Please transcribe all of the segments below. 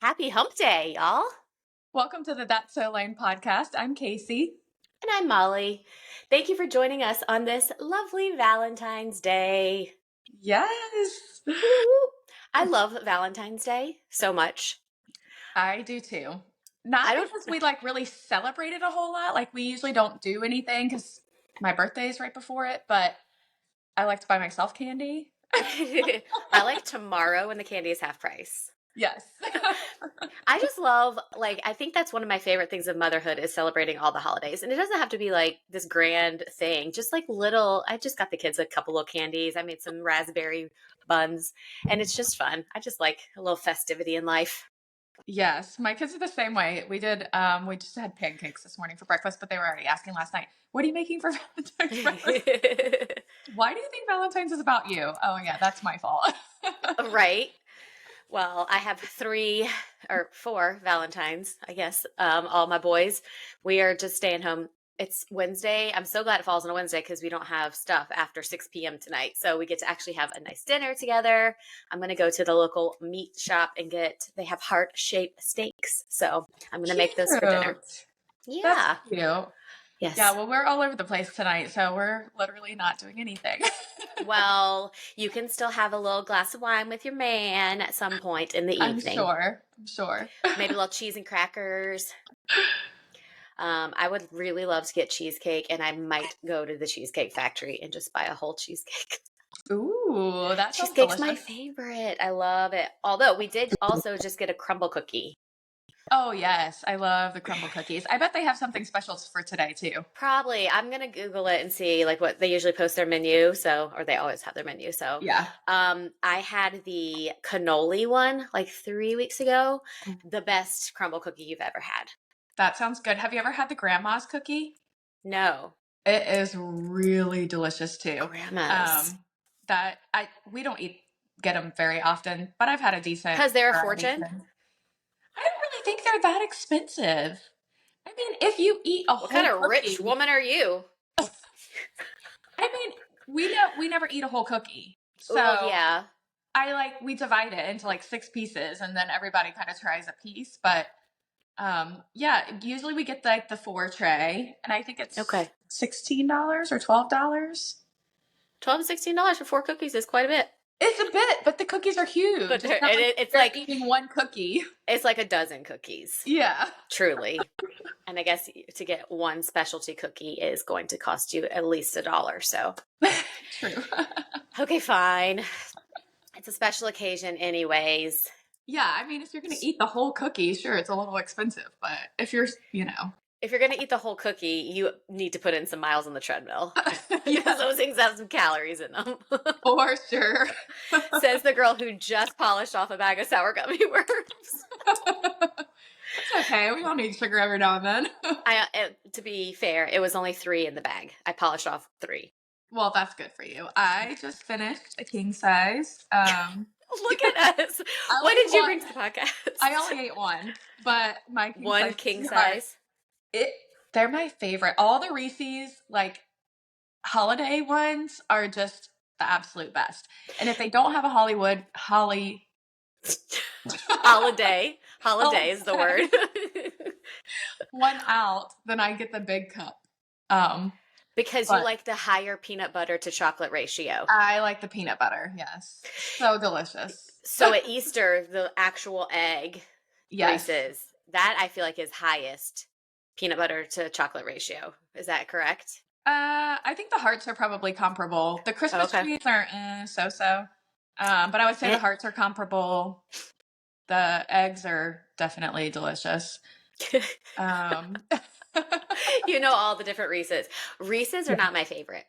Happy hump day, y'all. Welcome to the That's So Lame podcast. I'm Casey. And I'm Molly. Thank you for joining us on this lovely Valentine's Day. Yes, Woo-hoo. I love Valentine's Day so much. I do too. I Not don't because we really celebrate it a whole lot. Like we usually don't do anything because my birthday is right before it, but I like to buy myself candy. I like tomorrow when the candy is half price. Yes. I just love, I think that's one of my favorite things of motherhood is celebrating all the holidays. And it doesn't have to be like this grand thing, just like little. I just got the kids a couple of candies. I made some raspberry buns, and it's just fun. I just like a little festivity in life. Yes, my kids are the same way. We just had pancakes this morning for breakfast, but they were already asking last night, what are you making for Valentine's breakfast? Why do you think Valentine's is about you? Oh yeah, that's my fault. Right. Well, I have 4 Valentines, I guess. All my boys. We are just staying home. It's Wednesday. I'm so glad it falls on a Wednesday because we don't have stuff after 6 p.m. tonight. So we get to actually have a nice dinner together. I'm going to go to the local meat shop and they have heart-shaped steaks. So I'm going to make those for dinner. Cute. That's Yeah. cute. Yes. Yeah, well, we're all over the place tonight, so we're literally not doing anything. Well, you can still have a little glass of wine with your man at some point in the I'm evening. sure. I'm sure. Maybe a little cheese and crackers. I would really love to get cheesecake, and I might go to the Cheesecake Factory and just buy a whole cheesecake. Ooh, that sounds Cheesecake's my delicious. favorite. I love it. Although we did also just get a crumble cookie. Oh, yes. I love the crumble cookies. I bet they have something special for today, too. Probably. I'm gonna Google it and see like what they usually post their menu. So, or they always have their menu. So, Yeah. I had the cannoli one like 3 weeks ago. The best crumble cookie you've ever had. That sounds good. Have you ever had the grandma's cookie? No. It is really delicious, too. Grandma's. We don't get them very often, but I've had a decent Because they're a variety of fortune. them. I don't really think they're that expensive. I mean, if you eat a What whole kind of cookie, rich woman are you? I mean, we never eat a whole cookie. So Well, yeah. we divide it into like 6 pieces and then everybody kind of tries a piece. But yeah, usually we get like the 4 tray and I think it's Okay. $16 or $12. $12 to $16 for 4 cookies is quite a bit. It's a bit, but the cookies are huge. But It's not it's you're like eating one cookie. It's like a dozen cookies. Yeah. Truly. And I guess to get one specialty cookie is going to cost you at least $1. So, True. okay, fine. It's a special occasion, anyways. Yeah, I mean, if you're going to eat the whole cookie, sure, it's a little expensive. But if you're, If you're going to eat the whole cookie, you need to put in some miles on the treadmill. Yeah. Because those things have some calories in them. For sure. Says the girl who just polished off a bag of sour gummy worms. It's okay. We all need sugar every now and then. To be fair, it was only 3 in the bag. I polished off 3. Well, that's good for you. I just finished a king size. Look at us. What did you bring to the podcast? I only ate one, but my king size. They're my favorite. All the Reese's holiday ones are just the absolute best. And if they don't have a holiday is the word. one out, then I get the big cup. Because you like the higher peanut butter to chocolate ratio. I like the peanut butter, yes. So delicious. So at Easter, the actual egg Reese's, that I feel like is highest peanut butter to chocolate ratio. Is that correct? I think the hearts are probably comparable. The Christmas trees are so-so. But I would say the hearts are comparable. The eggs are definitely delicious. You know all the different Reese's. Reese's are not my favorite.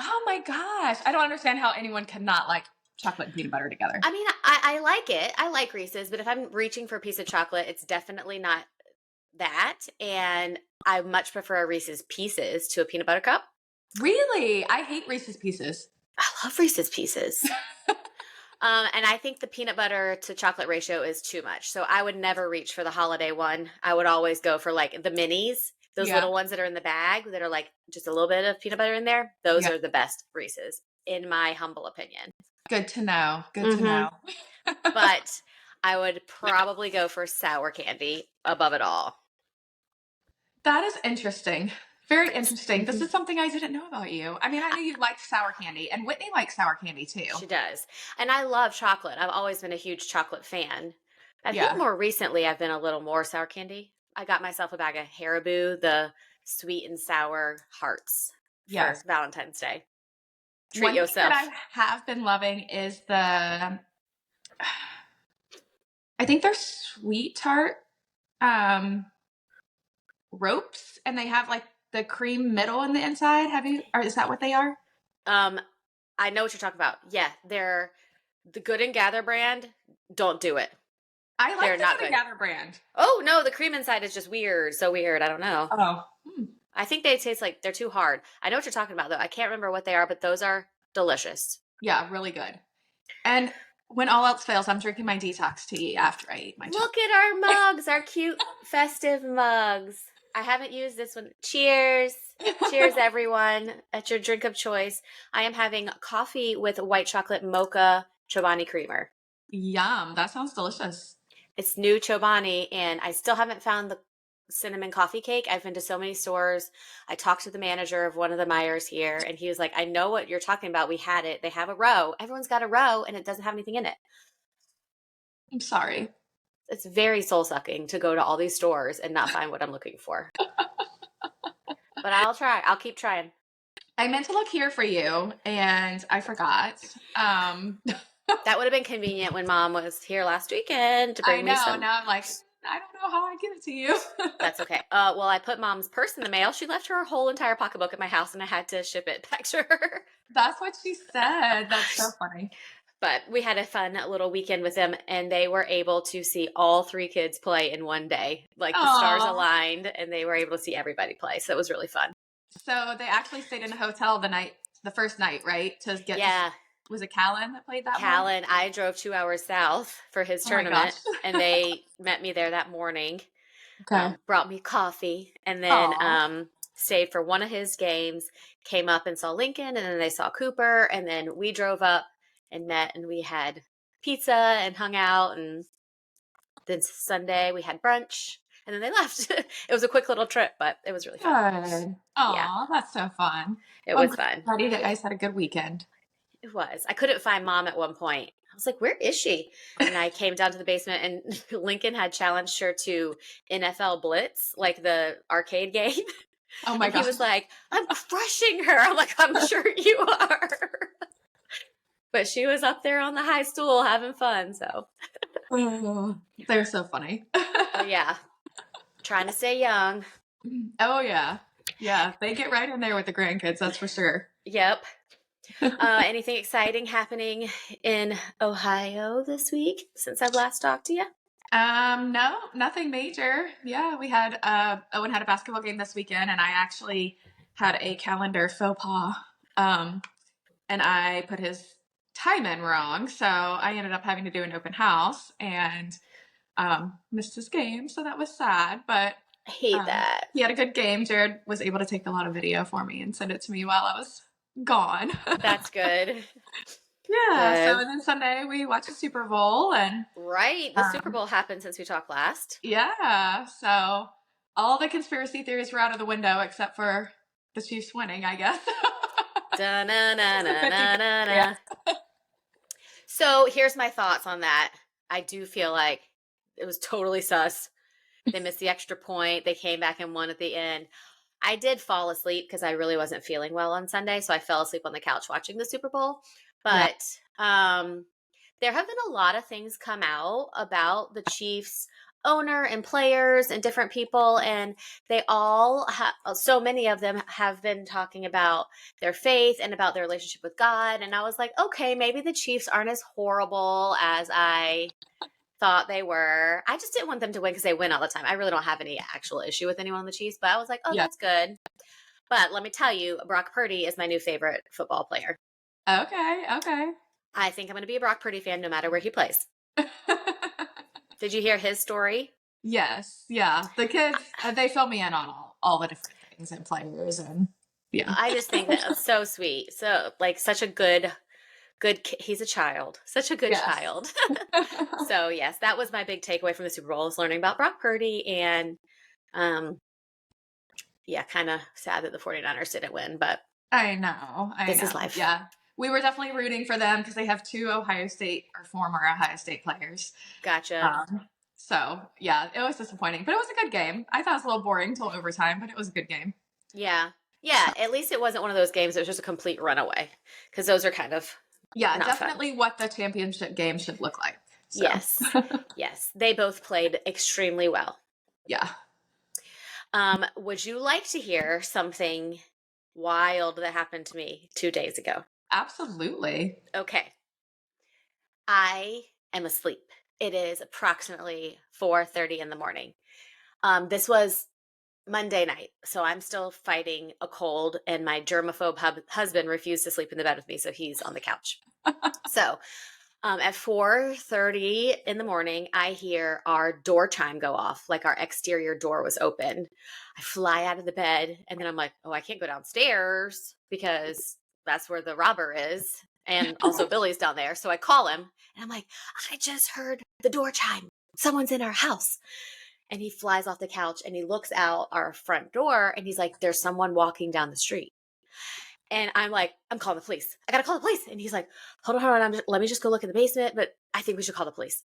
Oh my gosh. I don't understand how anyone cannot like chocolate and peanut butter together. I mean, I like it. I like Reese's, but if I'm reaching for a piece of chocolate, it's definitely not that. And I much prefer Reese's Pieces to a peanut butter cup. Really? I hate Reese's Pieces. I love Reese's Pieces. And I think the peanut butter to chocolate ratio is too much. So I would never reach for the holiday one. I would always go for like the minis, those little ones that are in the bag that are like just a little bit of peanut butter in there. Those are the best Reese's, in my humble opinion. Good to know. Good to know. But I would probably go for sour candy above it all. That is interesting. Very interesting. This Mhm. is something I didn't know about you. I mean, I knew you liked sour candy, and Whitney likes sour candy too. She does. And I love chocolate. I've always been a huge chocolate fan. I think Yeah. more recently I've been a little more sour candy. I got myself a bag of Haribo, the sweet and sour hearts for Yes. Valentine's Day. Treat One thing that yourself. I have been loving is I think they're sweet tart um, ropes, and they have like the cream middle in the inside. Or is that what they are? Um, I know what you're talking about. Yeah, they're the Good and Gather brand. Don't do it. I They're like the not Good and good. Gather brand. Oh no, the cream inside is just weird. So weird. I don't know. Oh, I think they taste like they're too hard. I know what you're talking about though. I can't remember what they are, but those are delicious. yeah, really good. And when all else fails, I'm drinking my detox tea after I eat my chocolate. Look at our mugs, our cute festive mugs. I haven't used this one. Cheers. Cheers, everyone, at your drink of choice. I am having coffee with white chocolate mocha Chobani creamer. Yum, that sounds delicious. It's new Chobani, and I still haven't found the cinnamon coffee cake. I've been to so many stores. I talked to the manager of one of the Myers here, and he was like, I know what you're talking about. We had it. They have a row. Everyone's got a row, and it doesn't have anything in it. I'm sorry. It's very soul sucking to go to all these stores and not find what I'm looking for. But I'll try. I'll keep trying. I meant to look here for you, and I forgot. That would have been convenient when mom was here last weekend to I bring me know. some. Now I'm like, I don't know how I give it to you. That's okay. Well, I put mom's purse in the mail. She left her whole entire pocketbook at my house, and I had to ship it back to her. That's what she said. That's so funny. But we had a fun little weekend with them, and they were able to see all three kids play in one day. Like the stars Oh, aligned, and they were able to see everybody play. So it was really fun. so they actually stayed in a hotel the first night, right? To get to, Yeah. was it Callan that played that morning? Callan, I drove 2 hours south for his Oh my gosh. tournament, and they met me there that morning. Okay. Brought me coffee, and then Oh, stayed for one of his games, came up and saw Lincoln, and then they saw Cooper, and then we drove up and met, and we had pizza and hung out, and then Sunday we had brunch, and then they left. It was a quick little trip, but it was really fun. good. Yeah, Oh, that's so fun. it Well, I'm was glad fun. buddy, that you guys had a good weekend. It was. I couldn't find mom at one point. I was like, where is she? And I came down to the basement, and Lincoln had challenged her to NFL Blitz, like the arcade game. Oh my And he gosh. was like, I'm crushing her. I'm like, I'm sure you are. But she was up there on the high stool having fun. So, Oh, they're so funny. oh, yeah, trying to stay young. Oh yeah. Yeah, they get right in there with the grandkids, that's for sure. Yep. Anything exciting happening in Ohio this week since I've last talked to you? No, nothing major. Yeah, we had Owen had a basketball game this weekend, and I actually had a calendar faux pas. And I put his time in wrong, so I ended up having to do an open house and missed his game, so that was sad. But I hate that. he had a good game. Jared was able to take a lot of video for me and send it to me while I was gone. That's good. Yeah. So Good. and then Sunday we watched the Super Bowl and Right. The Super Bowl happened since we talked last. yeah. So all the conspiracy theories were out of the window except for the Chiefs winning, I guess. Da-na-na-na-na-na-na. Yeah. So here's my thoughts on that. I do feel like it was totally sus. They missed the extra point. They came back and won at the end. I did fall asleep because I really wasn't feeling well on Sunday. So I fell asleep on the couch watching the Super Bowl. Yeah. But there have been a lot of things come out about the Chiefs owner and players and different people. And they all so many of them have been talking about their faith and about their relationship with God. And I was like, okay, maybe the Chiefs aren't as horrible as I thought they were. I just didn't want them to win because they win all the time. I really don't have any actual issue with anyone on the Chiefs, but I was like, oh, Yeah. that's good. But let me tell you, Brock Purdy is my new favorite football player. Okay. Okay. I think I'm going to be a Brock Purdy fan no matter where he plays. Did you hear his story? Yes. Yeah. The kids, they fill me in on all the different things and players and yeah. I just think that's so sweet. So, like, such a good He's a child, such a good Yes. child. So yes, that was my big takeaway from the Super Bowl, is learning about Brock Purdy. And um, yeah, kind of sad that the 49ers didn't win, but I know. I this know. is life. Yeah. We were definitely rooting for them because they have two Ohio State or former Ohio State players. Gotcha. So yeah, it was disappointing, but it was a good game. I thought it was a little boring until overtime, but it was a good game. Yeah. So Yeah, at least it wasn't one of those games that was just a complete runaway, because those are kind of yeah, not fun. definitely what the championship game should look like. So Yes. Yes. They both played extremely well. yeah, Would you like to hear something wild that happened to me 2 days ago? absolutely. Okay. I am asleep. It is approximately 4:30 in the morning. This was Monday night, so I'm still fighting a cold, and my germaphobe husband refused to sleep in the bed with me, so he's on the couch. So at 4:30 in the morning, I hear our door chime go off, like our exterior door was open. I fly out of the bed, and then I'm like, oh, I can't go downstairs because that's where the robber is. And also Billy's down there. So I call him and I'm like, I just heard the door chime. Someone's in our house. And he flies off the couch and he looks out our front door and he's like, there's someone walking down the street. And I'm like, I'm calling the police. I gotta call the police. And he's like, hold on. Let me just go look in the basement. But I think we should call the police.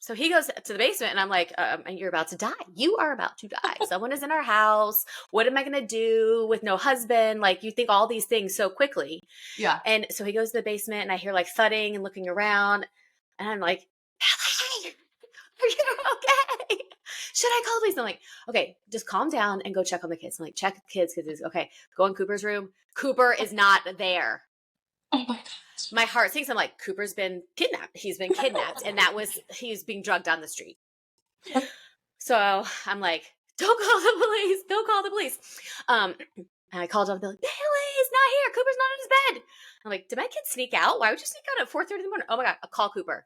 So he goes to the basement and I'm like, you're about to die. You are about to die. Someone is in our house. What am I going to do with no husband? Like, you think all these things so quickly. Yeah. And so he goes to the basement and I hear like thudding and looking around. And I'm like, Billy, are you okay? Should I call the police? I'm like, okay, just calm down and go check on the kids. I'm like, check the kids because he's okay. Go in Cooper's room. Cooper is not there. Oh my gosh. My heart sinks. I'm like, Cooper's been kidnapped. He's been kidnapped. And he's being drugged down the street. So I'm like, don't call the police. Don't call the police. And I called up, Billy, Billy's not here. Cooper's not in his bed. I'm like, did my kid sneak out? Why would you sneak out at 4:30 in the morning? Oh my God, I'll call Cooper.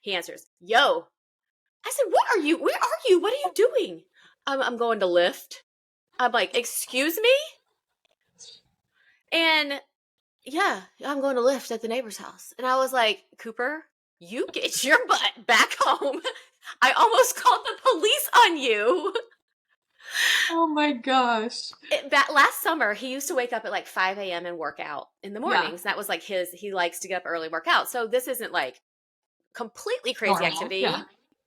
He answers, yo. I said, what are you? Where are you? What are you doing? I'm going to lift. I'm like, excuse me? And yeah, I'm going to lift at the neighbor's house. And I was like, Cooper, you get your butt back home. I almost called the police on you. Oh my gosh. That last summer, he used to wake up at like 5 a.m. and work out in the Yeah. mornings. That was like he likes to get up early and work out. So this isn't like completely crazy Normal. activity. Yeah.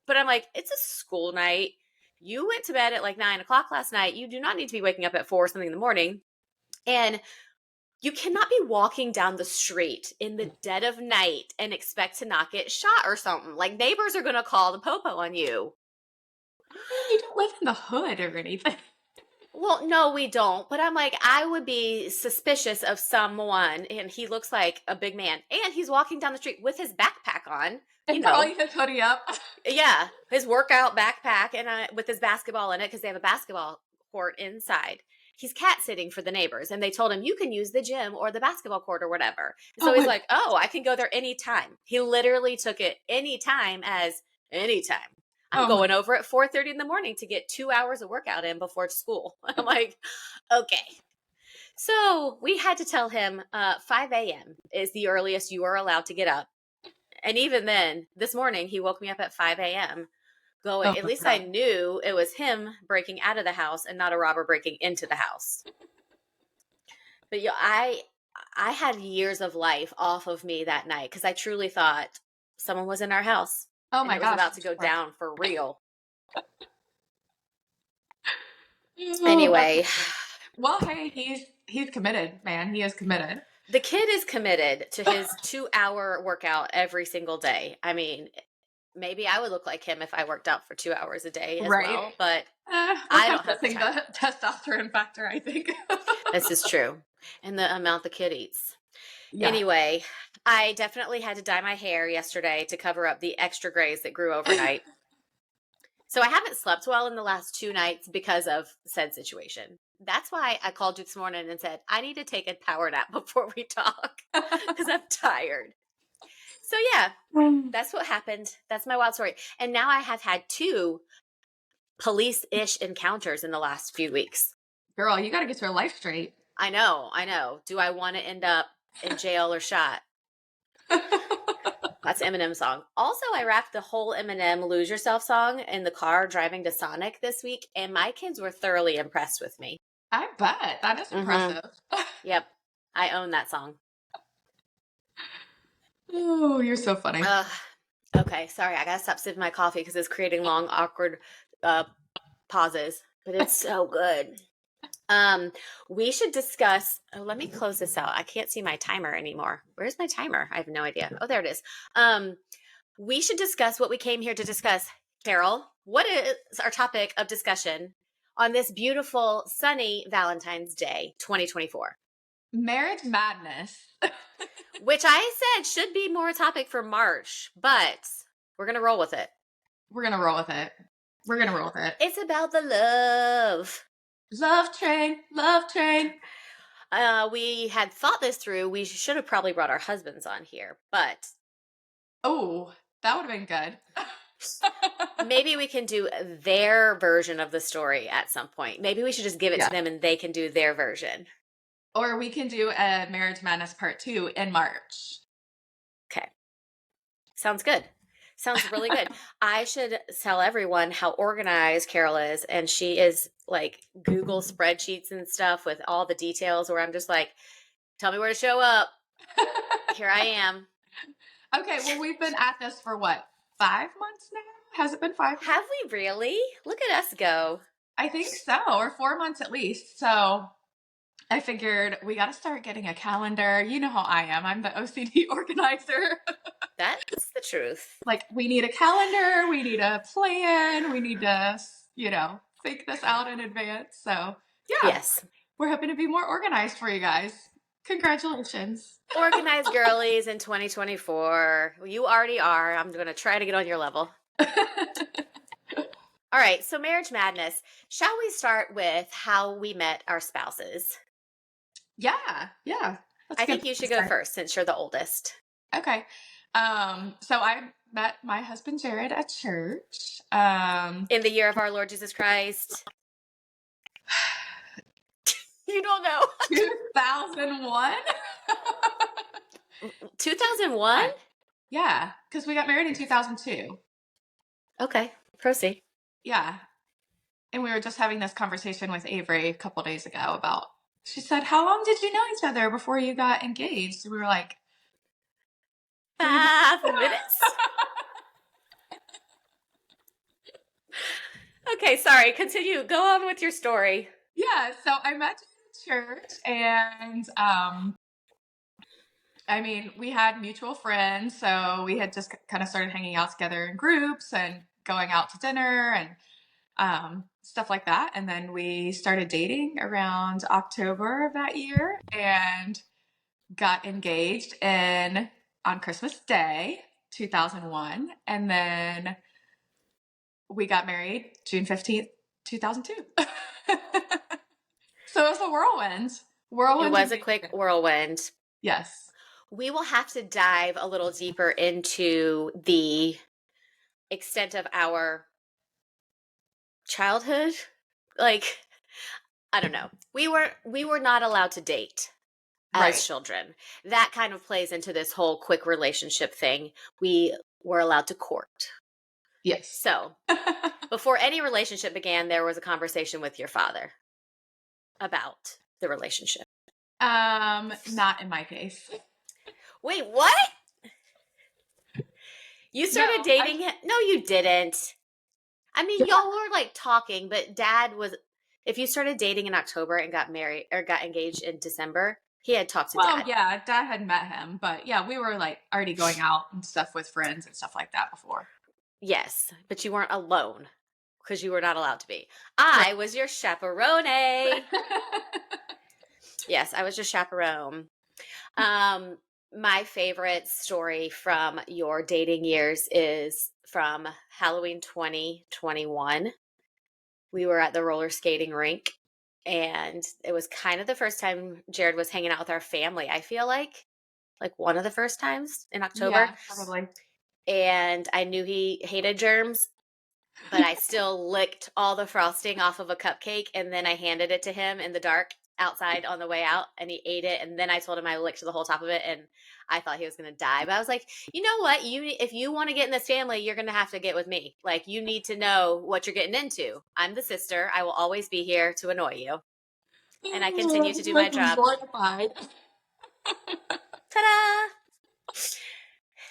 But I'm like, it's a school night. You went to bed at like 9 o'clock last night. You do not need to be waking up at 4 something in the morning. And you cannot be walking down the street in the dead of night and expect to not get shot or something. Like, neighbors are going to call the popo on you. You don't live in the hood or anything. Well, no, we don't. But I'm like, I would be suspicious of someone. And he looks like a big man. And he's walking down the street with his backpack on. You And know, probably his hoodie up. yeah, his workout backpack and with his basketball in it because they have a basketball court inside. He's cat sitting for the neighbors, and they told him you can use the gym or the basketball court or whatever. And so Oh he's my. like, "Oh, I can go there anytime." He literally took it anytime as anytime. I'm Oh my. going over at 4:30 in the morning to get 2 hours of workout in before school. I'm like, okay. So we had to tell him 5 a.m. is the earliest you are allowed to get up. And even then, this morning, he woke me up at 5 a.m. going, Oh at my least I God. knew it was him breaking out of the house and not a robber breaking into the house. But yeah, I had years of life off of me that night because I truly thought someone was in our house Oh and my it was gosh. about to go down for real. Oh, that's Anyway, well, hey, he's committed, man. He is committed. the kid is committed to his 2 hour workout every single day. I mean, maybe I would look like him if I worked out for 2 hours a day as Right. well, but We're I kind don't of have the missing time. the testosterone factor, I think. This is true. And the amount the kid eats. Yeah. Anyway, I definitely had to dye my hair yesterday to cover up the extra grays that grew overnight. So I haven't slept well in the last 2 nights because of said situation. That's why I called you this morning and said, I need to take a power nap before we talk because I'm tired. So yeah, that's what happened. That's my wild story. And now I have had 2 police-ish encounters in the last few weeks. Girl, you got to get your life straight. I know. Do I want to end up in jail or shot? That's Eminem's song. Also, I rapped the whole Eminem Lose Yourself song in the car driving to Sonic this week, and my kids were thoroughly impressed with me. I bet. That is Mm-hmm. impressive. Yep. I own that song. Oh, you're so funny. Ugh. Okay, sorry. I gotta stop sipping my coffee because it's creating long, awkward uh, pauses, but it's so good. Um, we should discuss. Oh, let me close this out. I can't see my timer anymore. Where's my timer? I have no idea. Oh, there it is. We should discuss what we came here to discuss. Carol, what is our topic of discussion on this beautiful, sunny Valentine's Day, 2024? Marriage madness. Which I said should be more a topic for March, but we're gonna roll with it. We're gonna roll with it. We're gonna roll with it. It's about the love. Love train, love train. We had thought this through. We should have probably brought our husbands on here, but Oh, that would have been good. maybe we can do their version of the story at some point. Maybe we should just give it Yeah. to them and they can do their version. Or we can do a Marriage Madness Part 2 in March. Okay. Sounds good. Sounds really good. I should tell everyone how organized Carol is. And she is like Google spreadsheets and stuff with all the details where I'm just like, tell me where to show up. Here I am. Okay, well, we've been at this for what, 5 months now? Has it been 5 months? Have we really? Look at us go. I think so, or 4 months at least. So I figured we got to start getting a calendar. You know how I am. I'm the OCD organizer. That's the truth. Like, we need a calendar, we need a plan, we need to, think this out in advance. So, yeah. Yes. We're hoping to be more organized for you guys. Congratulations. Organized girlies in 2024. You already are. I'm going to try to get on your level. All right. So, marriage madness. Shall we start with how we met our spouses? Yeah. I think you should go first since you're the oldest. Okay. So I met my husband Jared at church. In the year of our Lord Jesus Christ. You don't know. 2001? 2001? Yeah, because we got married in 2002. Okay. Proceed. Yeah. And we were just having this conversation with Avery a couple days ago about, she said, how long did you know each other before you got engaged? We were like, 5 minutes. Okay, sorry. Continue. Go on with your story. Yeah, so I met you at church, and we had mutual friends, so we had just kind of started hanging out together in groups and going out to dinner and stuff like that. And then we started dating around October of that year and got engaged on Christmas Day, 2001. And then we got married June 15th, 2002. So it was a whirlwind. It was a quick whirlwind. Yes. We will have to dive a little deeper into the extent of our childhood. Like, I don't know. We were not allowed to date as children. That kind of plays into this whole quick relationship thing. We were allowed to court. Yes. So, before any relationship began, there was a conversation with your father about the relationship. Not in my case. Wait, what? You started dating him? No, you didn't. I mean, y'all were like talking, but Dad was. If you started dating in October and got married or got engaged in December, he had talked to Dad. Well, yeah, Dad had met him, but yeah, we were like already going out and stuff with friends and stuff like that before. Yes, but you weren't alone because you were not allowed to be. I was your chaperone. Yes, I was your chaperone. My favorite story from your dating years is from Halloween 2021. We were at the roller skating rink, and it was kind of the first time Jared was hanging out with our family, I feel like one of the first times in October. Yeah, probably. And I knew he hated germs, but I still licked all the frosting off of a cupcake, and then I handed it to him in the dark, outside on the way out, and he ate it. And then I told him I licked the whole top of it, and I thought he was going to die. But I was like, you know what? If you want to get in this family, you're going to have to get with me. Like, you need to know what you're getting into. I'm the sister. I will always be here to annoy you. And I continue to He's do my like job. mortified. Ta-da! I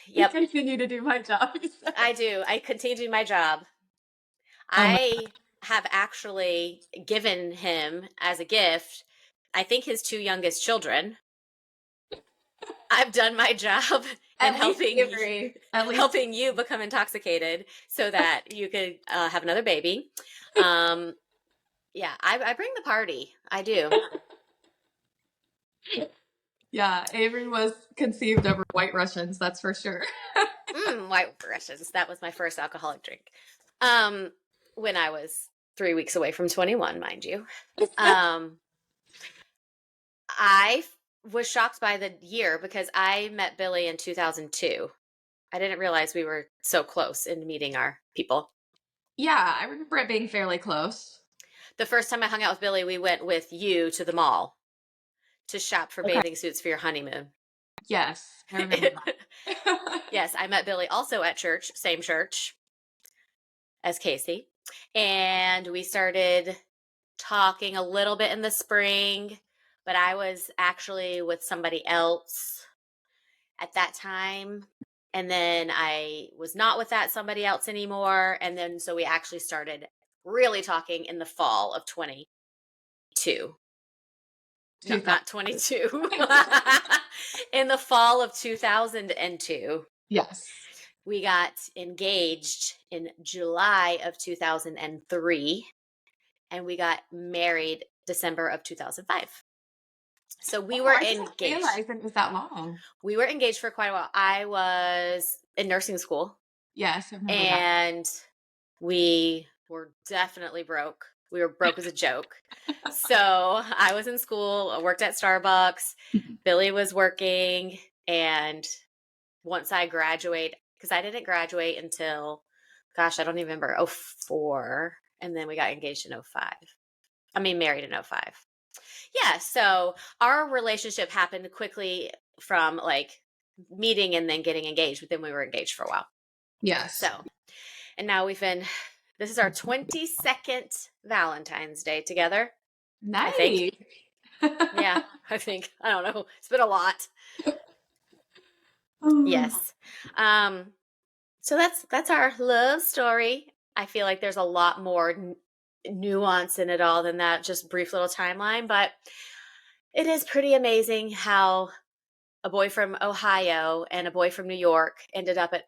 Yep, continue to do my job. I do. I continue to do my job. Oh my, I have actually given him as a gift, I think, his two youngest children. I've done my job in at least Avery. At least helping you become intoxicated so that you could have another baby. Um, yeah, I bring the party. I do. yeah, Avery was conceived over White Russians, that's for sure. White Russians. That was my first alcoholic drink. Um, when I was 3 weeks away from 21, mind you. Um, I was shocked by the year because I met Billy in 2002. I didn't realize we were so close in meeting our people. Yeah, I remember it being fairly close. The first time I hung out with Billy, we went with you to the mall to shop for Okay. bathing suits for your honeymoon. Yes, I remember that. Yes, I met Billy also at church, same church as Casey. And we started talking a little bit in the spring, but I was actually with somebody else at that time. And then I was not with that somebody else anymore. And then so we actually started really talking in the fall of 22. No, 2000. not 22. In the fall of 2002. Yes. We got engaged in July of 2003, and we got married December of 2005. So we Oh, were I didn't engaged. realize it was that long. We were engaged for quite a while. I was in nursing school, Yes, I remember that. and we were definitely broke. We were broke as a joke. So I was in school, I worked at Starbucks. Billy was working, and once I graduate, because I didn't graduate until, gosh, I don't even remember, 04. And then we got engaged in 05. I mean, married in 05. Yeah. So our relationship happened quickly from like meeting and then getting engaged, but then we were engaged for a while. So, Yes. and now this is our 22nd Valentine's Day together, I think. Nice. Yeah, I think. I don't know. It's been a lot. Yes. Um, So that's our love story. I feel like there's a lot more nuance in it all than that just brief little timeline, but it is pretty amazing how a boy from Ohio and a boy from New York ended up at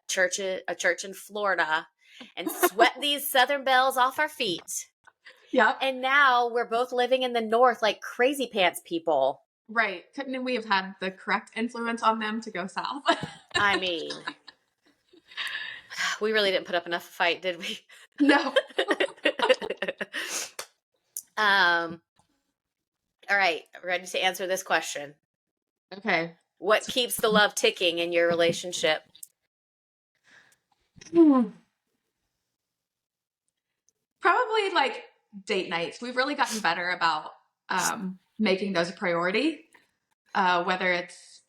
a church in Florida and swept these Southern belles off our feet. Yep. And now we're both living in the North like crazy pants people. Right. Couldn't we have had the correct influence on them to go south? I mean, we really didn't put up enough fight, did we? No. um All right, ready to answer this question. Okay. What keeps the love ticking in your relationship? Probably like date nights. We've really gotten better about making those a priority. Whether it's,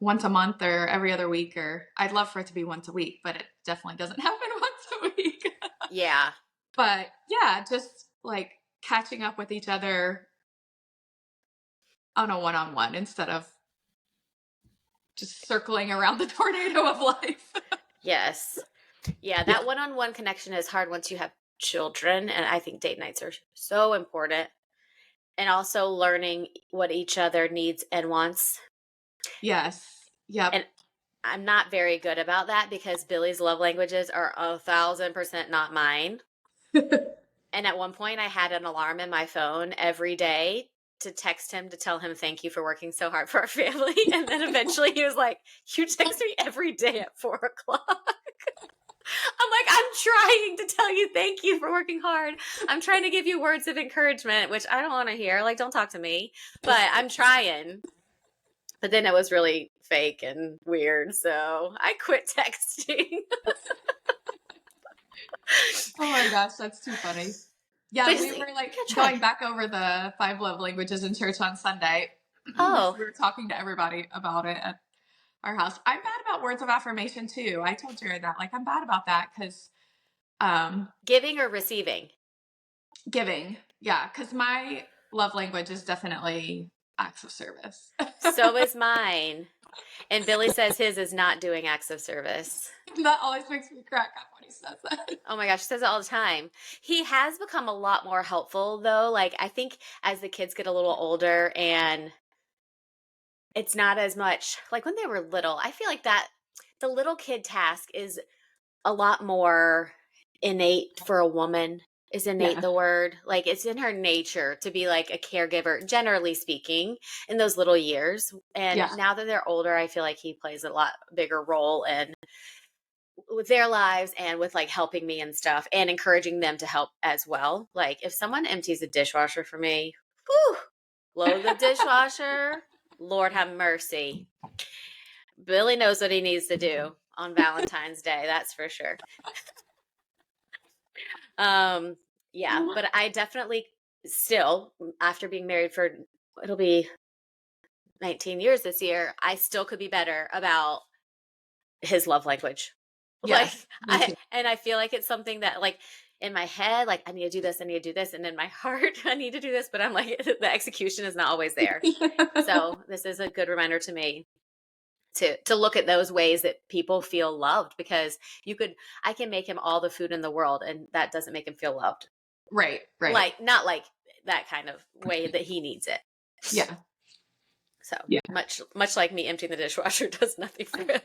once a month or every other week, or I'd love for it to be once a week, but it definitely doesn't happen once a week. Yeah. But yeah, just like catching up with each other on a one-on-one instead of just circling around the tornado of life. Yes. Yeah, Yeah. that one-on-one connection is hard once you have children, and I think date nights are so important. And also learning what each other needs and wants. Yes. Yep. And I'm not very good about that because Billy's love languages are 1,000% not mine. And at one point, I had an alarm in my phone every day to text him to tell him thank you for working so hard for our family. And then eventually he was like, "You text me every day at 4 o'clock." I'm like, "I'm trying to tell you thank you for working hard. I'm trying to give you words of encouragement," which I don't want to hear. Like, don't talk to me. But I'm trying. But then it was really fake and weird. So I quit texting. Oh my gosh, that's too funny. Yeah, Please, we were like yeah, try. going back over the five love languages in church on Sunday. Oh, We were talking to everybody about it at our house. I'm bad about words of affirmation too. I told Jared that. Like, I'm bad about that because giving or receiving? giving. Yeah, because my love language is definitely acts of service. So is mine. And Billy says his is not doing acts of service. That always makes me crack up when he says that. Oh my gosh, he says it all the time. He has become a lot more helpful though. Like I think as the kids get a little older and it's not as much like when they were little, I feel like that the little kid task is a lot more innate for a woman. Is innate Yeah, the word? Like it's in her nature to be like a caregiver, generally speaking, in those little years. And yeah, now that they're older, I feel like he plays a lot bigger role in with their lives and with like helping me and stuff and encouraging them to help as well. Like if someone empties the dishwasher for me, whew, load the dishwasher. Lord have mercy. Billy knows what he needs to do on Valentine's Day, that's for sure. Um, yeah, but I definitely still, after being married for it'll be 19 years this year, I still could be better about his love language. Like yes, me I too. and I feel like it's something that like in my head, like I need to do this, I need to do this, and in my heart, I need to do this, but I'm like the execution is not always there. So this is a good reminder to me to look at those ways that people feel loved because you could I can make him all the food in the world and that doesn't make him feel loved. Right, right. Like not like that kind of way that he needs it. Yeah, So yeah. much like me emptying the dishwasher does nothing for him.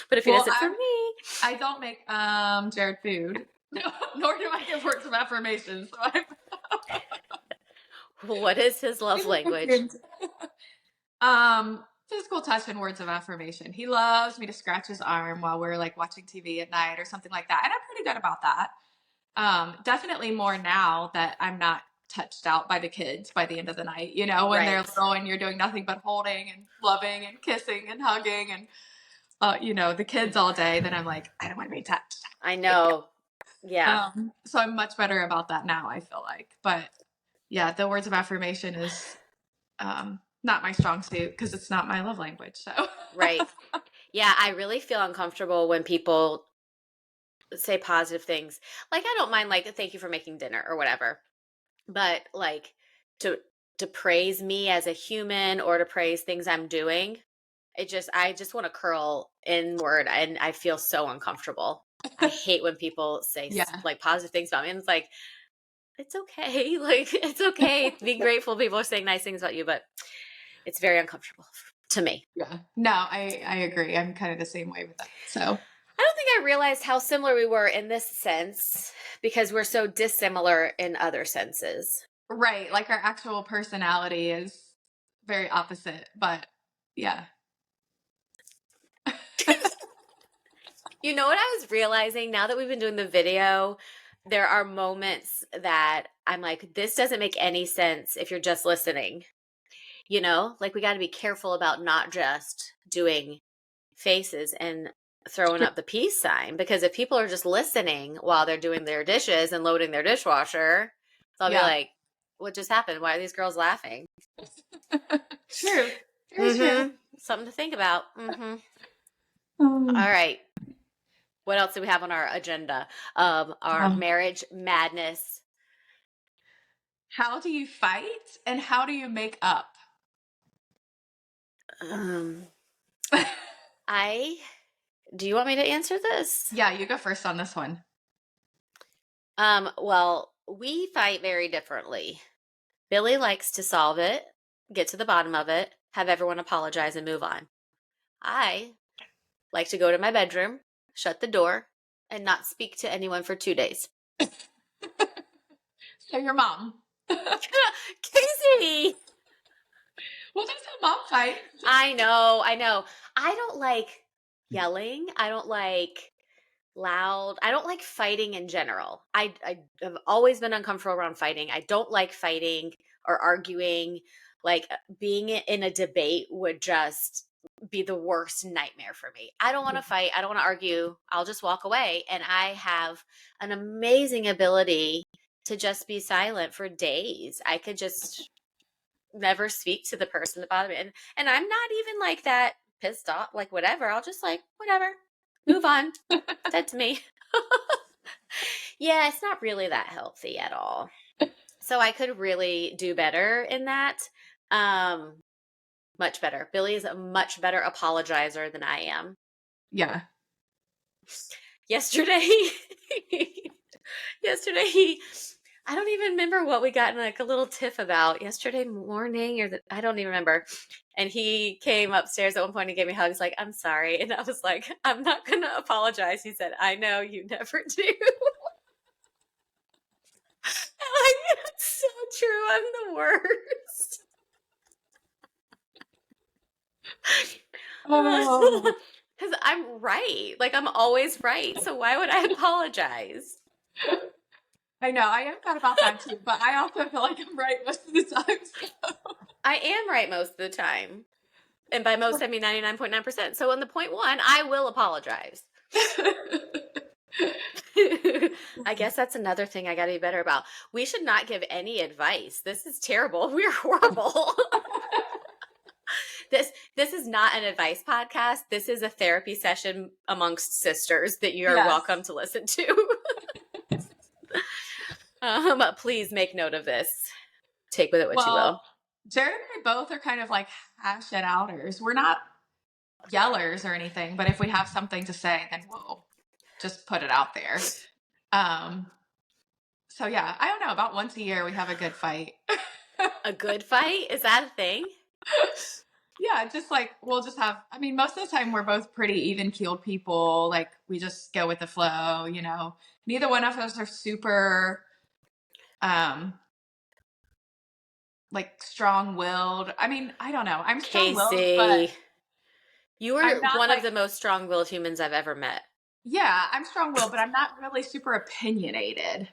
But if he Well, does it for me, I don't make Jared food, nor do I give words of affirmation. So what is his love language? I'm physical touch and words of affirmation. He loves me to scratch his arm while we're like watching TV at night or something like that, and I'm pretty good about that. Definitely more now that I'm not touched out by the kids by the end of the night. You know, when they're Right. little and you're doing nothing but holding and loving and kissing and hugging and you know, the kids all day, then I'm like, I don't want to be touched. I know. Yeah. So I'm much better about that now, I feel like. But yeah, the words of affirmation is not my strong suit because it's not my love language. So Right. Yeah, I really feel uncomfortable when people say positive things. Like I don't mind like thank you for making dinner or whatever. But like to to praise me as a human or to praise things I'm doing, I just want to curl inward and I feel so uncomfortable. I hate when people say yeah, like positive things about me and it's like it's okay. Like it's okay. Be grateful people are saying nice things about you, but it's very uncomfortable to me. yeah. No, I agree. I'm kind of the same way with that. So I don't think I realized how similar we were in this sense because we're so dissimilar in other senses. right, like our actual personality is very opposite, but yeah. You know what I was realizing now that we've been doing the video? There are moments that I'm like, this doesn't make any sense if you're just listening. You know, like we got to be careful about not just doing faces and throwing Sure. up the peace sign because if people are just listening while they're doing their dishes and loading their dishwasher, they'll be Yeah. like, what just happened? Why are these girls laughing? True. Very true. Mm-hmm. Something to think about. Mm-hmm. All Um, right. What else do we have on our agenda? Our um, marriage madness. how do you fight and how do you make up? Um, I do you want me to answer this? Yeah, you go first on this one. Well, we fight very differently. Billy likes to solve it, get to the bottom of it, have everyone apologize and move on. I like to go to my bedroom, shut the door, and not speak to anyone for 2 days. So your mom. Casey! Well, that's how mom fight. I know, I know. I don't like yelling. I don't like loud. I don't like fighting in general. I have always been uncomfortable around fighting. I don't like fighting or arguing. Like being in a debate would just be the worst nightmare for me. I don't want to fight. I don't want to argue. I'll just walk away. And I have an amazing ability to just be silent for days. I could just never speak to the person that bothered me. And I'm not even like that pissed off, like whatever. I'll just like, whatever. Move on. Dead to me. Yeah, it's not really that healthy at all. So I could really do better in that. Um, much better. Billy is a much better apologizer than I am. Yeah. Yesterday, yesterday I don't even remember what we got in like a little tiff about yesterday morning I don't even remember. And he came upstairs at one point and gave me hugs like, I'm sorry. And I was like, I'm not going to apologize. He said, I know you never do. Like, it's so true. I'm the worst. Oh, Because I'm right. Like, I'm always right. So why would I apologize? I know. I am bad about that too, but I also feel like I'm right most of the time. So. I am right most of the time. And by most, I mean 99.9%. So on the 0.1, I will apologize. I guess that's another thing I got to be better about. We should not give any advice. This is terrible. We're horrible. This is not an advice podcast. This is a therapy session amongst sisters that you are Yes. welcome to listen to. Please make note of this. Take with it what you will. Jared and I both are kind of like hash it outers. We're not yellers or anything, but if we have something to say, then we'll just put it out there. So yeah, I don't know. About once a year, we have a good fight. A good fight? Is that a thing? Yeah, just like we'll just have. I mean, most of the time we're both pretty even-keeled people. Like we just go with the flow. You know, neither one of us are super, like strong-willed. I mean, I don't know. I'm strong-willed, but Casey, you I'm are not one of like. the most strong-willed humans I've ever met. Yeah, I'm strong-willed, but I'm not really super opinionated.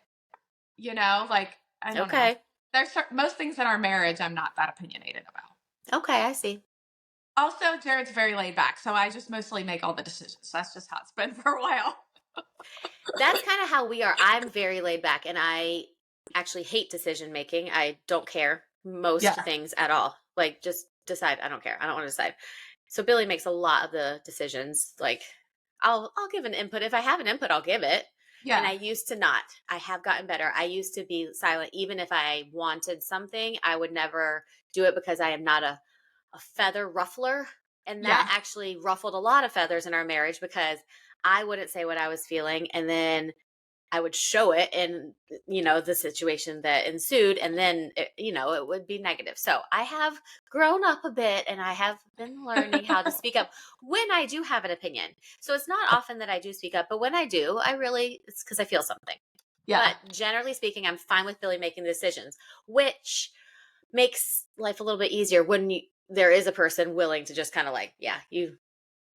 You know, like I don't know. Okay. There's most things in our marriage I'm not that opinionated about. Okay, I see. Also, Jared's very laid back, so I just mostly make all the decisions. That's just how it's been for a while. That's kind of how we are. I'm very laid back and I actually hate decision making. I don't care most Yeah. things at all. Like just decide. I don't care. I don't want to decide. So Billy makes a lot of the decisions. Like I'll give an input. If I have an input, I'll give it. And Yeah. I used to not. I have gotten better. I used to be silent. Even if I wanted something, I would never do it because I am not a feather ruffler. And that Yeah. actually ruffled a lot of feathers in our marriage because I wouldn't say what I was feeling. And then I would show it in, the situation that ensued. And then, it would be negative. So I have grown up a bit and I have been learning how to speak up when I do have an opinion. So it's not often that I do speak up, but when I do, it's because I feel something. Yeah. But generally speaking, I'm fine with Billy making the decisions, which makes life a little bit easier when there is a person willing to just kind of like, yeah, you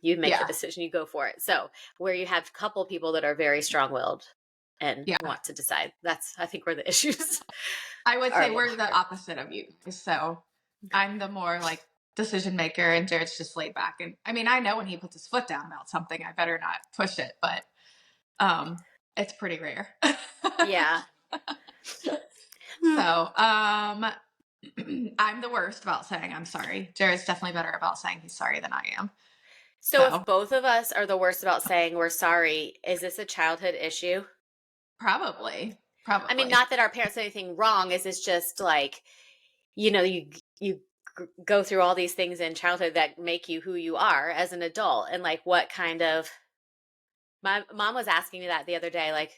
make the Yeah. decision, you go for it. So where you have a couple people that are very strong-willed and Yeah. want to decide, that's I think where the issues I would are a say little we're the higher. opposite of you. So I'm the more like decision maker and Jared's just laid back. And I mean, I know when he puts his foot down about something, I better not push it, but it's pretty rare. Yeah. So, I'm the worst about saying I'm sorry. Jared's definitely better about saying he's sorry than I am. So if So, both of us are the worst about saying we're sorry, is this a childhood issue? probably, I mean, probably. not that our parents did anything wrong. Is this just like, you go through all these things in childhood that make you who you are as an adult, and like what kind of my mom was asking me that the other day, like,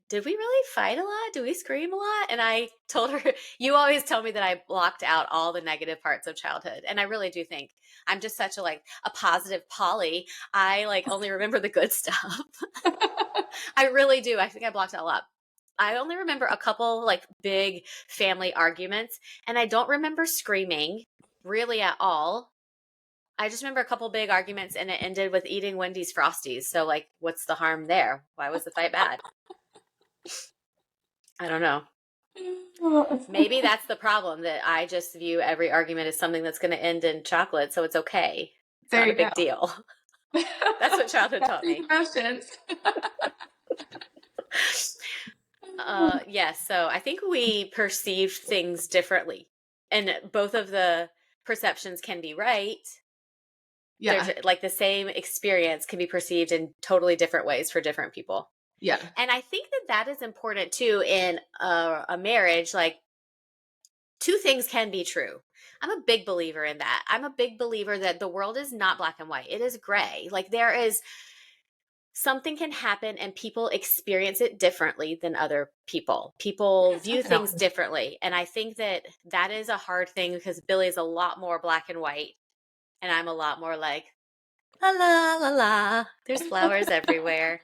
did we really fight a lot? Do we scream a lot? And I told her, you always tell me that I blocked out all the negative parts of childhood. And I really do think I'm just such a positive Polly. I like only remember the good stuff. I really do. I think I blocked out a lot. I only remember a couple like big family arguments and I don't remember screaming really at all. I just remember a couple big arguments and it ended with eating Wendy's Frosties. So like, what's the harm there? Why was the fight bad? I don't know. Maybe that's the problem, that I just view every argument as something that's going to end in chocolate. So it's okay. It's There not a you go. big deal. That's what childhood taught These me. emotions. Yes. So I think we perceive things differently, and both of the perceptions can be right. There's Yeah. like the same experience can be perceived in totally different ways for different people. Yeah. And I think that that is important too in a marriage. Like, two things can be true. I'm a big believer in that. I'm a big believer that the world is not black and white. It is gray. Like, there is something can happen and people experience it differently than other people. People view things Definitely. differently. And I think that that is a hard thing because Billy is a lot more black and white. And I'm a lot more like, la la la la. There's flowers everywhere.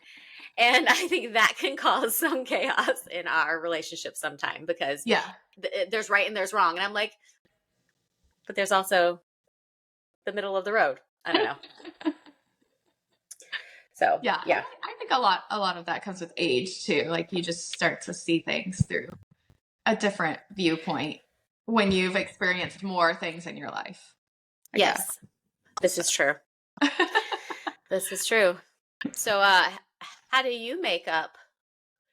And I think that can cause some chaos in our relationship sometime because Yeah. there's right and there's wrong. And I'm like, but there's also the middle of the road. I don't know. So, Yeah. yeah. I think a lot of that comes with age too. Like you just start to see things through a different viewpoint when you've experienced more things in your life, I guess. Yes, this is true. This is true. So, how do you make up?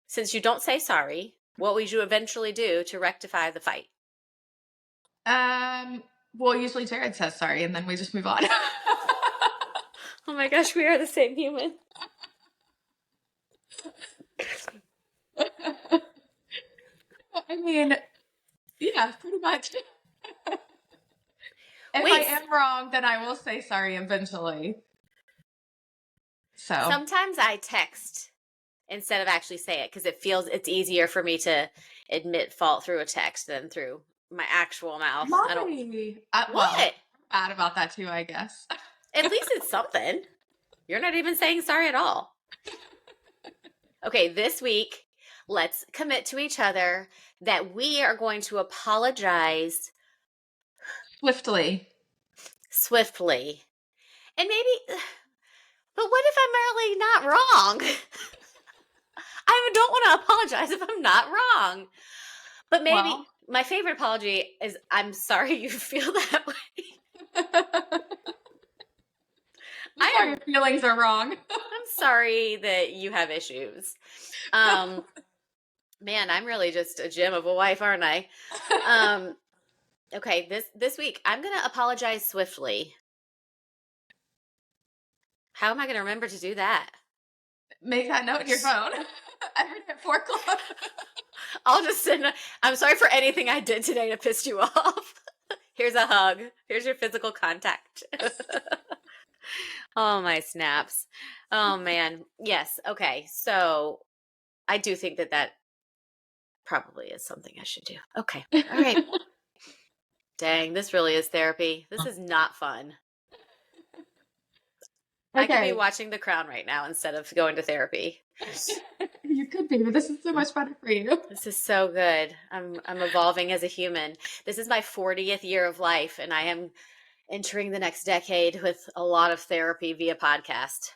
Since you don't say sorry, what would you eventually do to rectify the fight? um, well, usually Jared says sorry and then we just move on. Oh my gosh, we are the same human. I mean, yeah, pretty much. If I Wait, am wrong, then I will say sorry eventually. So, sometimes I text instead of actually say it because it's easier for me to admit fault through a text than through my actual mouth. I don't. mommy. Well, What? bad about that too, I guess. At least it's something. You're not even saying sorry at all. Okay, this week, let's commit to each other that we are going to apologize Swiftly. swiftly. And maybe, but what if I'm really not wrong? I don't want to apologize if I'm not wrong. But maybe Well, my favorite apology is I'm sorry you feel that way. I'm sorry I'm your feelings are wrong. sorry that you have issues. Um man, I'm really just a gem of a wife, aren't I? Um okay, this week I'm going to apologize swiftly. How am I going to remember to do that? Make that note in your phone. Every day at 4 o'clock. I'll just send I'm sorry for anything I did today to piss you off. Here's a hug. Here's your physical contact. Oh, my snaps. Oh, man. Yes. Okay. So I do think that that probably is something I should do. Okay. All right. Dang, this really is therapy. This is not fun. I could be Okay. watching The Crown right now instead of going to therapy. You could be, but this is so much better for you. This is so good. I'm evolving as a human. This is my 40th year of life, and I am entering the next decade with a lot of therapy via podcast.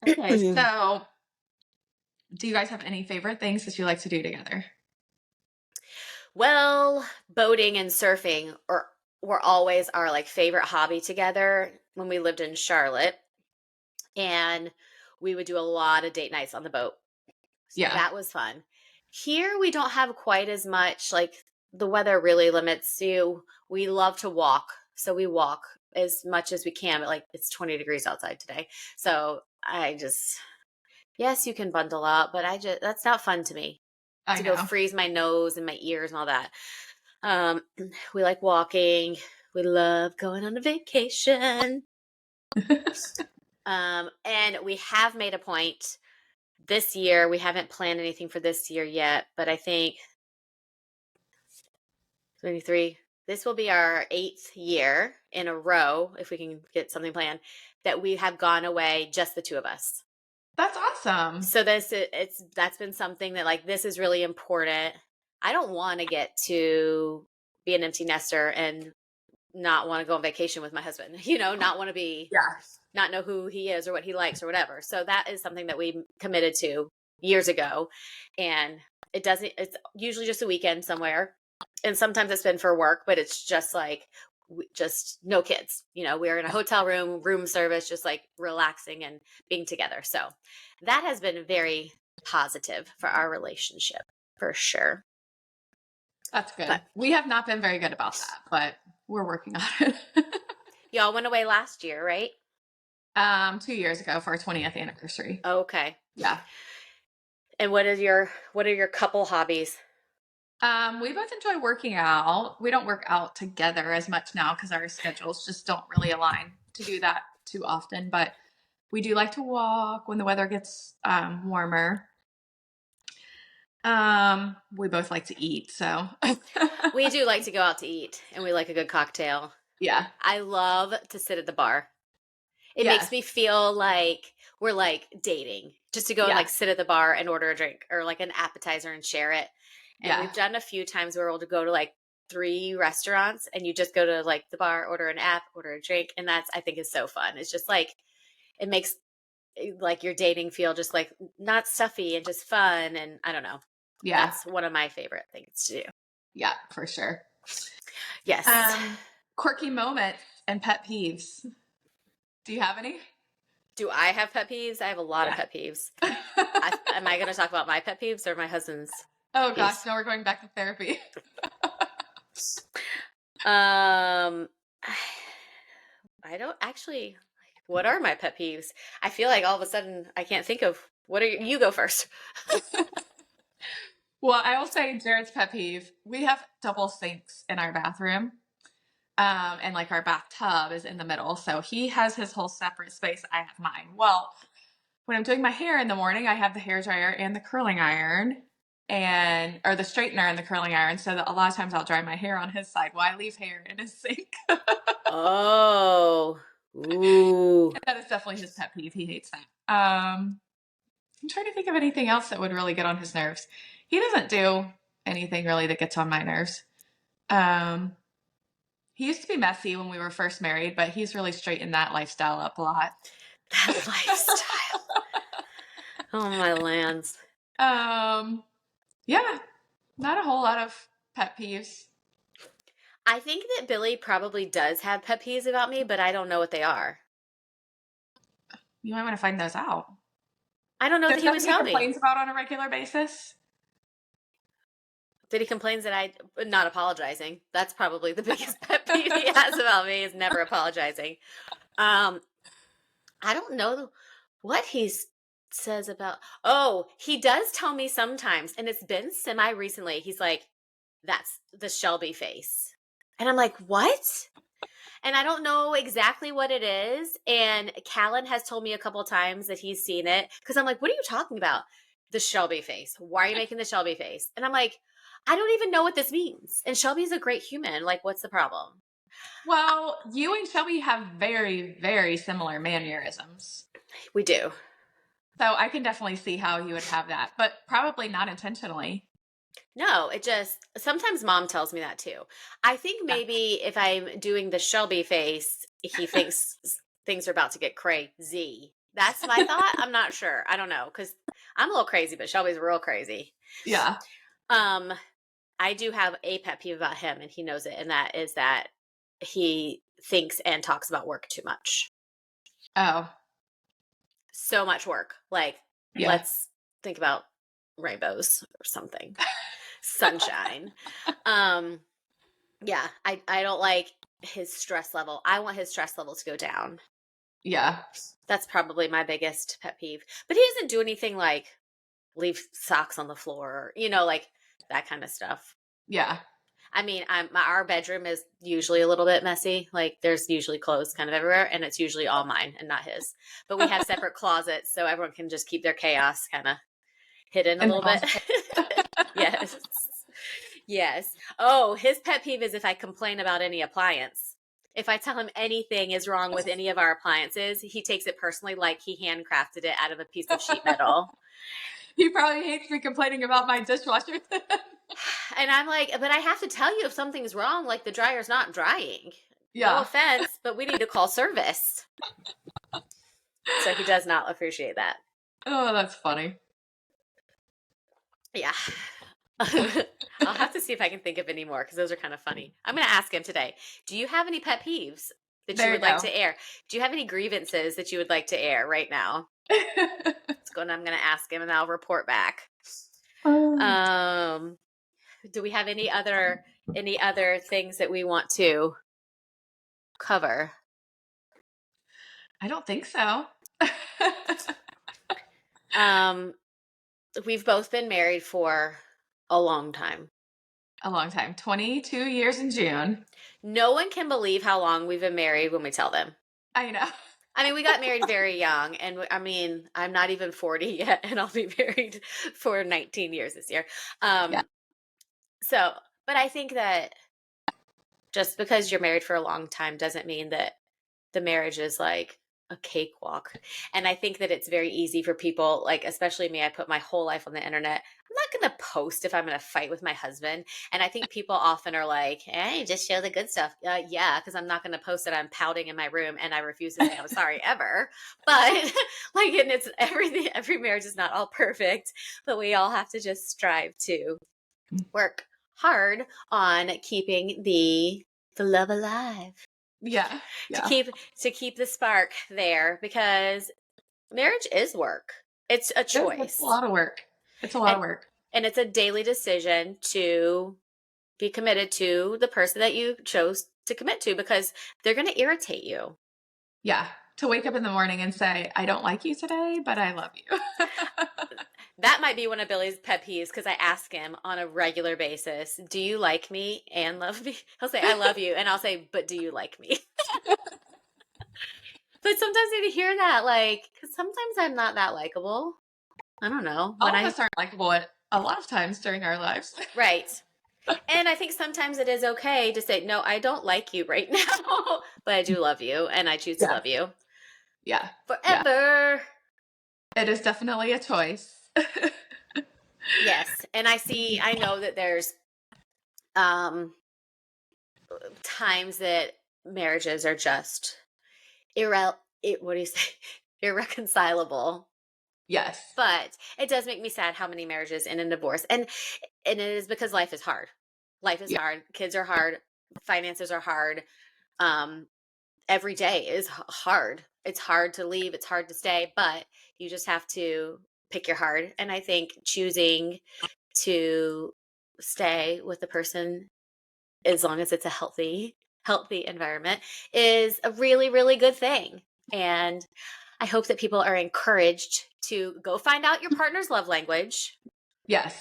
Okay, so do you guys have any favorite things that you like to do together? Well, boating and surfing were always our like favorite hobby together when we lived in Charlotte, and we would do a lot of date nights on the boat. So Yeah, that was fun. Here we don't have quite as much, like the weather really limits you. We love to walk, so we walk as much as we can, but like it's 20 degrees outside today. So I just yes, you can bundle up, but I just that's not fun to me I to go know. freeze my nose and my ears and all that. Um, we like walking. We love going on a vacation. And we have made a point this year. We haven't planned anything for this year yet, but I think 23, this will be our 8th year in a row, if we can get something planned, that we have gone away, just the two of us. That's awesome. So that's been something that like this is really important. I don't want to get to be an empty nester and not want to go on vacation with my husband, not want to be, Yeah, not know who he is or what he likes or whatever. So that is something that we committed to years ago. And it's usually just a weekend somewhere. And sometimes it's been for work, but it's just like, just no kids, we're in a hotel room service, just like relaxing and being together. So that has been very positive for our relationship for sure. That's good. But We have not been very good about that, but we're working on it. y'all went away last year, right? 2 years ago for our 20th anniversary. Okay. Yeah. And what are your couple hobbies? We both enjoy working out. We don't work out together as much now because our schedules just don't really align to do that too often. But we do like to walk when the weather gets warmer. We both like to eat, so We do like to go out to eat, and we like a good cocktail. yeah, I love to sit at the bar. It makes yes, me feel like we're like dating, just to go and yeah, like sit at the bar and order a drink or like an appetizer and share it. And yeah, we've done a few times where we'll go to like 3 restaurants and you just go to like the bar, order an app, order a drink. And that's, I think, is so fun. It's just like, it makes like your dating feel just like not stuffy and just fun. And I don't know. yeah, That's one of my favorite things to do. yeah, for sure. Yes. Um, Quirky moments and pet peeves. Do you have any? Do I have pet peeves? I have a lot of Yeah. pet peeves. Am I going to talk about my pet peeves or my husband's Oh gosh, peeves? now we're going back to therapy. Um, I don't actually. What are my pet peeves? I feel like all of a sudden I can't think of what are you go first. Well, I will say Jared's pet peeve. We have double sinks in our bathroom. And like our bathtub is in the middle. So he has his whole separate space. I have mine. Well, when I'm doing my hair in the morning, I have the hair dryer and the curling iron or the straightener and the curling iron. So that a lot of times I'll dry my hair on his side while I leave hair in his sink. Oh, ooh. That is definitely his pet peeve. He hates that. I'm trying to think of anything else that would really get on his nerves. He doesn't do anything really that gets on my nerves. Um, he used to be messy when we were first married, but he's really straightened that lifestyle up a lot. That lifestyle. Oh my lands. um, yeah, not a whole lot of pet peeves. I think that Billy probably does have pet peeves about me, but I don't know what they are. You might want to find those out. I don't know that There's he would nothing he tell me. complains about on a regular basis. That he complains that I not apologizing. That's probably the biggest pet peeve he has about me is never apologizing. Um, I don't know what he says about. Oh, he does tell me sometimes, and it's been semi recently. He's like, "That's the Shelby face," and I'm like, "What?" And I don't know exactly what it is. And Callan has told me a couple times that he's seen it because I'm like, "What are you talking about? The Shelby face? Why are you making the Shelby face?" And I'm like, "I don't even know what this means." And Shelby's a great human. Like, what's the problem? Well, you and Shelby have very, very similar mannerisms. We do. So I can definitely see how he would have that, but probably not intentionally. No, it just sometimes mom tells me that too. I think Yeah. maybe if I'm doing the Shelby face, he thinks things are about to get crazy. That's my thought. I'm not sure. I don't know because I'm a little crazy, but Shelby's real crazy. Yeah. Um, I do have a pet peeve about him, and he knows it, and that is that he thinks and talks about work too much. Oh, So much work. Like, yeah. let's think about rainbows or something. Sunshine. Um, yeah, I don't like his stress level. I want his stress level to go down. Yeah. That's probably my biggest pet peeve. But he doesn't do anything like leave socks on the floor, like that kind of stuff. Yeah. I mean, our bedroom is usually a little bit messy. Like there's usually clothes kind of everywhere, and it's usually all mine and not his. But we have separate closets, so everyone can just keep their chaos kind of hidden a And the little bit. closet. Yes. Yes. Oh, his pet peeve is if I complain about any appliance. If I tell him anything is wrong with any of our appliances, he takes it personally like he handcrafted it out of a piece of sheet metal. He probably hates me complaining about my dishwasher. And I'm like, but I have to tell you if something's wrong, like the dryer's not drying. No Yeah. offense, but we need to call service. So he does not appreciate that. Oh, that's funny. Yeah. I'll have to see if I can think of any more because those are kind of funny. I'm going to ask him today. Do you have any pet peeves that you There you would like go. to air? Do you have any grievances that you would like to air right now? I'm going to ask him and I'll report back. Oh, Um, do we have any other things that we want to cover? I don't think so. Um, we've both been married for a long time. A long time. 22 years in June. No one can believe how long we've been married when we tell them. I know. I mean, we got married very young, and I mean, I'm not even 40 yet, and I'll be married for 19 years this year. Yeah. Um, so, but I think that just because you're married for a long time doesn't mean that the marriage is like a cakewalk. And I think that it's very easy for people, like, especially me, I put my whole life on the internet. I'm not going to post if I'm going to fight with my husband. And I think people often are like, hey, just show the good stuff. Yeah, because I'm not going to post that I'm pouting in my room and I refuse to say I'm sorry ever. But like, and it's everything, every marriage is not all perfect, but we all have to just strive to work hard on keeping the love alive, Yeah. to Yeah. keep the spark there, because marriage is work. It's a It's a choice. lot of work. It's a lot And of work. it's a daily decision to be committed to the person that you chose to commit to, because they're going to irritate you. Yeah. To wake up in the morning and say, I don't like you today, but I love you. That might be one of Billy's pet peeves, because I ask him on a regular basis, do you like me and love me? He'll say, I love you. And I'll say, but do you like me? But sometimes I need to hear that, like, because sometimes I'm not that likable. I don't know. All of us aren't likable at a lot of times during our lives. Right. And I think sometimes it is okay to say, no, I don't like you right now, but I do love you and I choose to Yeah. love you Yeah. Yeah. forever. It is definitely a choice. Yes. And I know that there's um, times that marriages are just what do you say? Irreconcilable. Yes. But it does make me sad how many marriages end in divorce. And it is because life is hard. Life is Yeah. hard. Kids are hard. Finances are hard. Um, every day is hard. It's hard to leave. It's hard to stay, but you just have to pick your heart. And I think choosing to stay with the person, as long as it's a healthy environment, is a really, really good thing. And I hope that people are encouraged to go find out your partner's love language. Yes.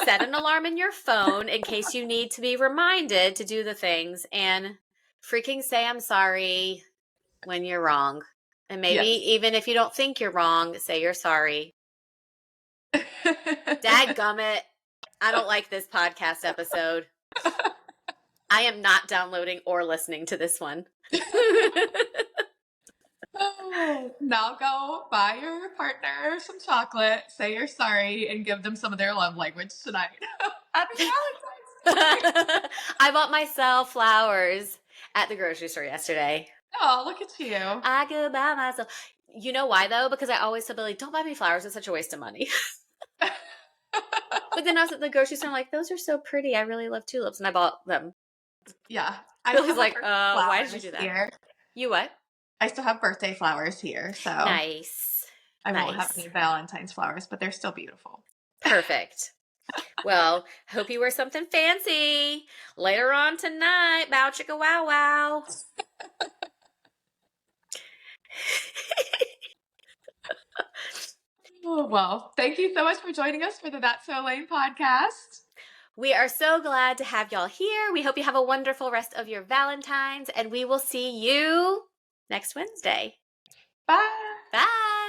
Set an alarm in your phone in case you need to be reminded to do the things, and freaking say I'm sorry when you're wrong. And maybe Yes. even if you don't think you're wrong, say you're sorry. Dadgummit. I don't like this podcast episode. I am not downloading or listening to this one. Now go buy your partner some chocolate, say you're sorry, and give them some of their love language tonight. Happy Valentine's Day! I bought myself flowers at the grocery store yesterday. Oh, look at you. I could buy myself. You know why though? Because I always tell Billy, don't buy me flowers. It's such a waste of money. But then I was at the grocery store, I'm like, those are so pretty. I really love tulips. And I bought them. Yeah. I still Billy's have like, birthday why did you flowers do that? here. You what? I still have birthday flowers here, so Nice. I won't have Nice. any Valentine's flowers, but they're still beautiful. Perfect. Well, hope you wear something fancy later on tonight. Bow chicka wow wow. Oh, well, thank you so much for joining us for the That's So Lame podcast. We are so glad to have y'all here. We hope you have a wonderful rest of your Valentines, and we will see you next Wednesday. Bye. Bye.